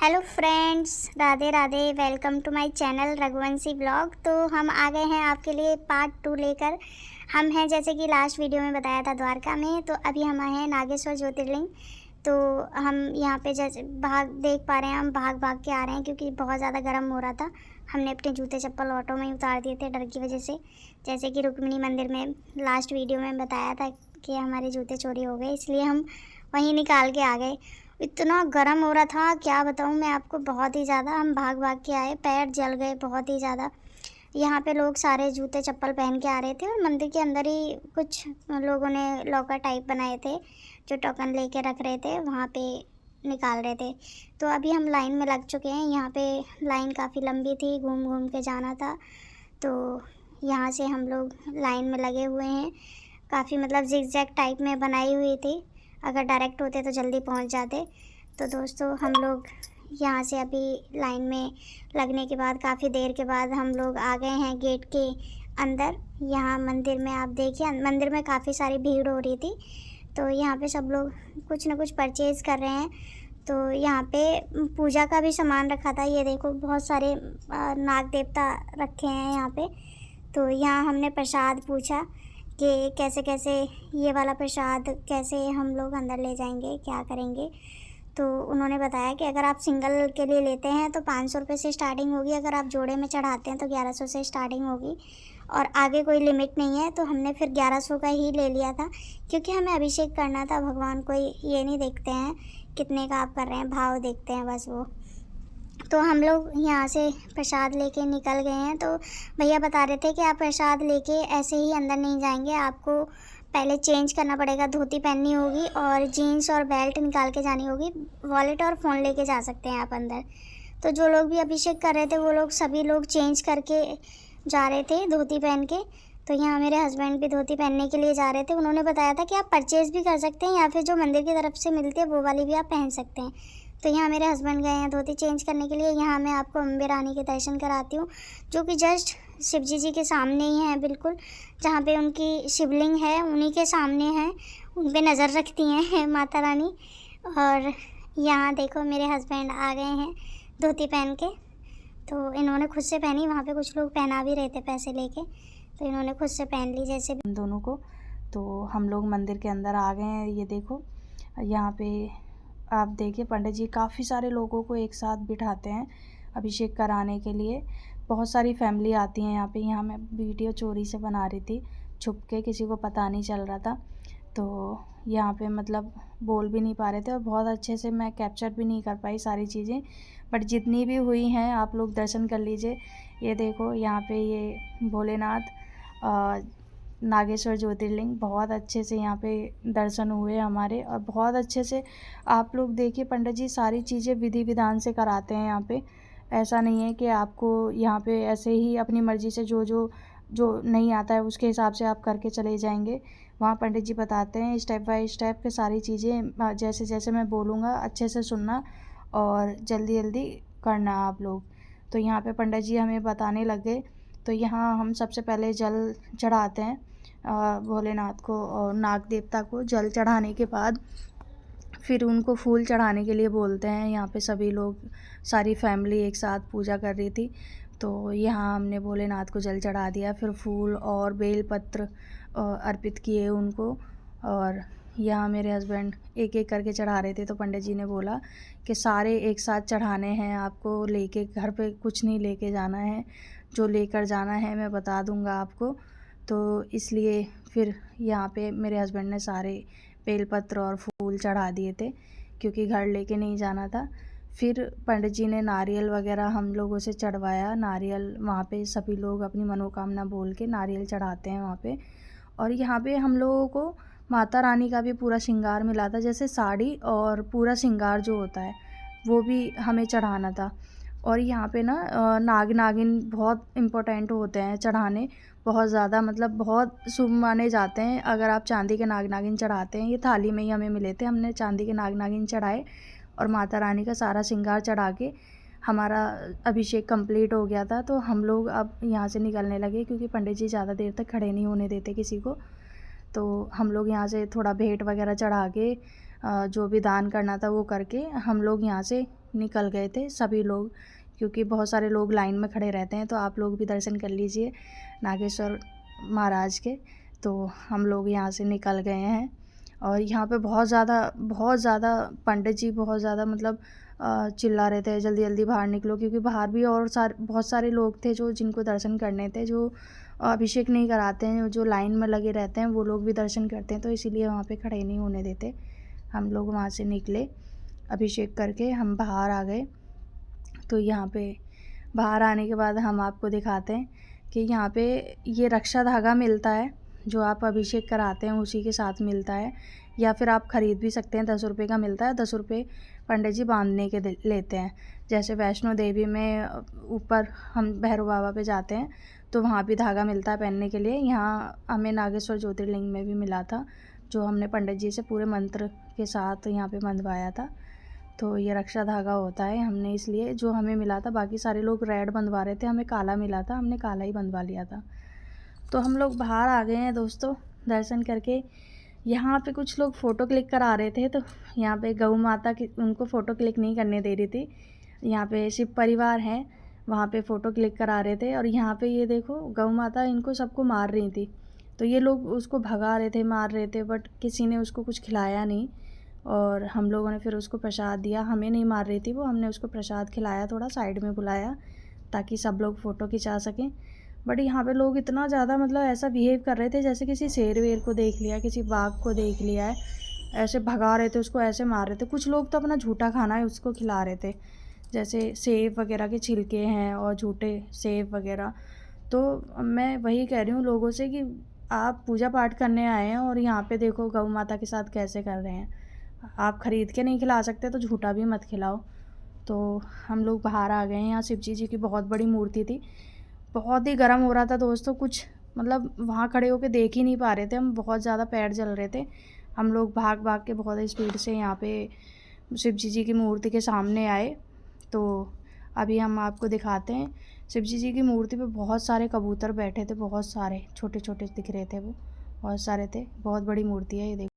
Hello friends, Radhe Radhe. Welcome to my channel Raghuvanshi blog. तो हम आ गए हैं आपके लिए पार्ट 2 लेकर। हम हैं, जैसे कि लास्ट वीडियो में बताया था, द्वारका में। तो अभी हम आए हैं नागेश्वर ज्योतिर्लिंग। तो हम यहाँ पे जैसे देख पा रहे हैं, हम भाग भाग के आ रहे हैं क्योंकि बहुत ज़्यादा गर्म हो रहा था। हमने अपने जूते चप्पल ऑटो में ही उतार दिए थे डर की वजह से। जैसे कि रुक्मिणी मंदिर में लास्ट वीडियो में बताया था कि हमारे जूते चोरी हो गए, इसलिए हम वहीं निकाल के आ गए। इतना गर्म हो रहा था, क्या बताऊँ मैं आपको, बहुत ही ज़्यादा। हम भाग भाग के आए, पैर जल गए बहुत ही ज़्यादा। यहाँ पे लोग सारे जूते चप्पल पहन के आ रहे थे और मंदिर के अंदर ही कुछ लोगों ने लॉकर टाइप बनाए थे, जो टोकन लेके रख रहे थे, वहाँ पे निकाल रहे थे। तो अभी हम लाइन में लग चुके हैं। यहाँ पे लाइन काफ़ी लंबी थी, घूम घूम के जाना था। तो यहाँ से हम लोग लाइन में लगे हुए हैं। काफ़ी मतलब जिगजैग टाइप में बनाई हुई थी, अगर डायरेक्ट होते तो जल्दी पहुंच जाते। तो दोस्तों, हम लोग यहाँ से अभी लाइन में लगने के बाद काफ़ी देर के बाद हम लोग आ गए हैं गेट के अंदर। यहाँ मंदिर में आप देखिए, मंदिर में काफ़ी सारी भीड़ हो रही थी। तो यहाँ पे सब लोग कुछ ना कुछ परचेज़ कर रहे हैं। तो यहाँ पे पूजा का भी सामान रखा था। ये देखो, बहुत सारे नाग देवता रखे हैं यहाँ पे। तो यहाँ हमने प्रसाद पूछा कि कैसे कैसे ये वाला प्रसाद कैसे हम लोग अंदर ले जाएंगे, क्या करेंगे। तो उन्होंने बताया कि अगर आप सिंगल के लिए लेते हैं तो 500 रुपये से स्टार्टिंग होगी, अगर आप जोड़े में चढ़ाते हैं तो 1100 से स्टार्टिंग होगी, और आगे कोई लिमिट नहीं है। तो हमने फिर 1100 का ही ले लिया था, क्योंकि हमें अभिषेक करना था भगवान को। ये नहीं देखते हैं कितने का आप कर रहे हैं, भाव देखते हैं बस वो। तो हम लोग यहाँ से प्रसाद लेके निकल गए हैं। तो भैया बता रहे थे कि आप प्रसाद लेके ऐसे ही अंदर नहीं जाएंगे, आपको पहले चेंज करना पड़ेगा, धोती पहननी होगी और जीन्स और बेल्ट निकाल के जानी होगी। वॉलेट और फ़ोन लेके जा सकते हैं आप अंदर। तो जो लोग भी अभिषेक कर रहे थे वो लोग सभी लोग चेंज करके जा रहे थे, धोती पहन के। तो यहाँ मेरे हस्बैंड भी धोती पहनने के लिए जा रहे थे। उन्होंने बताया था कि आप परचेज़ भी कर सकते हैं या फिर जो मंदिर की तरफ से मिलती है वो वाली भी आप पहन सकते हैं। तो यहाँ मेरे हस्बैंड गए हैं धोती चेंज करने के लिए। यहाँ मैं आपको अम्बे रानी के दर्शन कराती हूँ, जो कि जस्ट शिव जी के सामने ही है, बिल्कुल जहाँ पे उनकी शिवलिंग है उन्हीं के सामने है। उन पे नज़र रखती हैं माता रानी। और यहाँ देखो, मेरे हस्बैंड आ गए हैं धोती पहन के। तो इन्होंने खुद से पहनी, वहाँ पे कुछ लोग पहना भी रहे थे पैसे लेके, तो इन्होंने खुद से पहन ली जैसे इन दोनों को। तो हम लोग मंदिर के अंदर आ गए हैं। ये देखो, यहाँ पे आप देखिए, पंडित जी काफ़ी सारे लोगों को एक साथ बिठाते हैं अभिषेक कराने के लिए। बहुत सारी फैमिली आती हैं यहाँ पे। यहाँ मैं वीडियो चोरी से बना रही थी, छुप के, किसी को पता नहीं चल रहा था। तो यहाँ पे मतलब बोल भी नहीं पा रहे थे और बहुत अच्छे से मैं कैप्चर भी नहीं कर पाई सारी चीज़ें, बट जितनी भी हुई हैं आप लोग दर्शन कर लीजिए। ये देखो, यहाँ पे ये भोलेनाथ नागेश्वर ज्योतिर्लिंग, बहुत अच्छे से यहाँ पे दर्शन हुए हमारे। और बहुत अच्छे से आप लोग देखिए, पंडित जी सारी चीज़ें विधि विधान से कराते हैं यहाँ पे। ऐसा नहीं है कि आपको यहाँ पे ऐसे ही अपनी मर्ज़ी से जो नहीं आता है उसके हिसाब से आप करके चले जाएंगे। वहाँ पंडित जी बताते हैं स्टेप बाय स्टेप पे सारी चीज़ें, जैसे जैसे मैं बोलूँगा अच्छे से सुनना और जल्दी जल्दी करना आप लोग। तो यहाँ पे पंडित जी हमें बताने लग गए। तो यहाँ हम सबसे पहले जल चढ़ाते हैं भोलेनाथ को, और नाग देवता को जल चढ़ाने के बाद फिर उनको फूल चढ़ाने के लिए बोलते हैं। यहाँ पे सभी लोग, सारी फैमिली एक साथ पूजा कर रही थी। तो यहाँ हमने भोलेनाथ को जल चढ़ा दिया, फिर फूल और बेल पत्र अर्पित किए उनको। और यहाँ मेरे हस्बैंड एक एक करके चढ़ा रहे थे। तो पंडित जी ने बोला कि सारे एक साथ चढ़ाने हैं आपको, लेके घर पे कुछ नहीं लेके जाना है, जो लेकर जाना है मैं बता दूंगा आपको। तो इसलिए फिर यहाँ पे मेरे हस्बैंड ने सारे बेलपत्र और फूल चढ़ा दिए थे, क्योंकि घर लेके नहीं जाना था। फिर पंडित जी ने नारियल वगैरह हम लोगों से चढ़वाया। नारियल वहाँ पे सभी लोग अपनी मनोकामना बोल के नारियल चढ़ाते हैं वहाँ पे। और यहाँ पे हम लोगों को माता रानी का भी पूरा श्रृंगार मिला था, जैसे साड़ी और पूरा श्रृंगार जो होता है वो भी हमें चढ़ाना था। और यहाँ पे ना नाग नागिन बहुत इम्पोर्टेंट होते हैं चढ़ाने, बहुत ज़्यादा, मतलब बहुत शुभ माने जाते हैं अगर आप चांदी के नाग नागिन चढ़ाते हैं। ये थाली में ही हमें मिले थे, हमने चांदी के नाग नागिन चढ़ाए और माता रानी का सारा श्रृंगार चढ़ा के हमारा अभिषेक कंप्लीट हो गया था। तो हम लोग अब यहाँ से निकलने लगे, क्योंकि पंडित जी ज़्यादा देर तक खड़े नहीं होने देते किसी को। तो हम लोग यहाँ से थोड़ा भेंट वगैरह चढ़ा के जो भी दान करना था वो करके हम लोग यहाँ से निकल गए थे सभी लोग, क्योंकि बहुत सारे लोग लाइन में खड़े रहते हैं। तो आप लोग भी दर्शन कर लीजिए नागेश्वर महाराज के। तो हम लोग यहाँ से निकल गए हैं और यहाँ पे बहुत ज़्यादा पंडित जी बहुत ज़्यादा मतलब चिल्ला रहे थे जल्दी जल्दी बाहर निकलो, क्योंकि बाहर भी और बहुत सारे लोग थे जो जिनको दर्शन करने थे, जो अभिषेक नहीं कराते हैं, जो लाइन में लगे रहते हैं वो लोग भी दर्शन करते हैं, तो इसीलिए वहाँ पे खड़े नहीं होने देते। हम लोग वहाँ से निकले, अभिषेक करके हम बाहर आ गए। तो यहाँ पे बाहर आने के बाद हम आपको दिखाते हैं कि यहाँ पे ये रक्षा धागा मिलता है, जो आप अभिषेक कराते हैं उसी के साथ मिलता है, या फिर आप ख़रीद भी सकते हैं। 10 रुपये का मिलता है, 10 रुपये पंडित जी बांधने के लेते हैं। जैसे वैष्णो देवी में ऊपर हम भैरव बाबा पे जाते हैं तो वहाँ भी धागा मिलता है पहनने के लिए। यहाँ हमें नागेश्वर ज्योतिर्लिंग में भी मिला था, जो हमने पंडित जी से पूरे मंत्र के साथ यहाँ पे बंधवाया था। तो ये रक्षा धागा होता है, हमने इसलिए जो हमें मिला था, बाकी सारे लोग रेड बंधवा रहे थे, हमें काला मिला था, हमने काला ही बंधवा लिया था। तो हम लोग बाहर आ गए हैं दोस्तों दर्शन करके। यहाँ पे कुछ लोग फ़ोटो क्लिक करा रहे थे, तो यहाँ पे गौ माता की उनको फ़ोटो क्लिक नहीं करने दे रही थी। यहाँ पे शिव परिवार है, वहाँ पे फ़ोटो क्लिक करा रहे थे। और यहाँ पे ये देखो गौ माता इनको सबको मार रही थी, तो ये लोग उसको भगा रहे थे, मार रहे थे, बट किसी ने उसको कुछ खिलाया नहीं। और हम लोगों ने फिर उसको प्रसाद दिया, हमें नहीं मार रही थी वो, हमने उसको प्रसाद खिलाया, थोड़ा साइड में बुलाया ताकि सब लोग फ़ोटो खिंचा सकें। बट यहाँ पे लोग इतना ज़्यादा मतलब ऐसा बिहेव कर रहे थे जैसे किसी शेर वेर को देख लिया, किसी बाघ को देख लिया है, ऐसे भगा रहे थे उसको, ऐसे मार रहे थे। कुछ लोग तो अपना झूठा खाना है उसको खिला रहे थे, जैसे सेब वगैरह के छिलके हैं और झूठे सेब वगैरह। तो मैं वही कह रही हूँ लोगों से कि आप पूजा पाठ करने आए हैं और यहाँ पे देखो गौ माता के साथ कैसे कर रहे हैं। आप ख़रीद के नहीं खिला सकते तो झूठा भी मत खिलाओ। तो हम लोग बाहर आ गए हैं। यहाँ शिवजी जी की बहुत बड़ी मूर्ति थी, बहुत ही गर्म हो रहा था दोस्तों, कुछ मतलब वहाँ खड़े होकर देख ही नहीं पा रहे थे हम, बहुत ज़्यादा पैर जल रहे थे। हम लोग भाग भाग के बहुत स्पीड से यहाँ पे शिवजी जी की मूर्ति के सामने आए। तो अभी हम आपको दिखाते हैं, शिवजी जी की मूर्ति पे बहुत सारे कबूतर बैठे थे, बहुत सारे छोटे छोटे दिख रहे थे, वो बहुत सारे थे, बहुत बड़ी मूर्ति है ये देखो।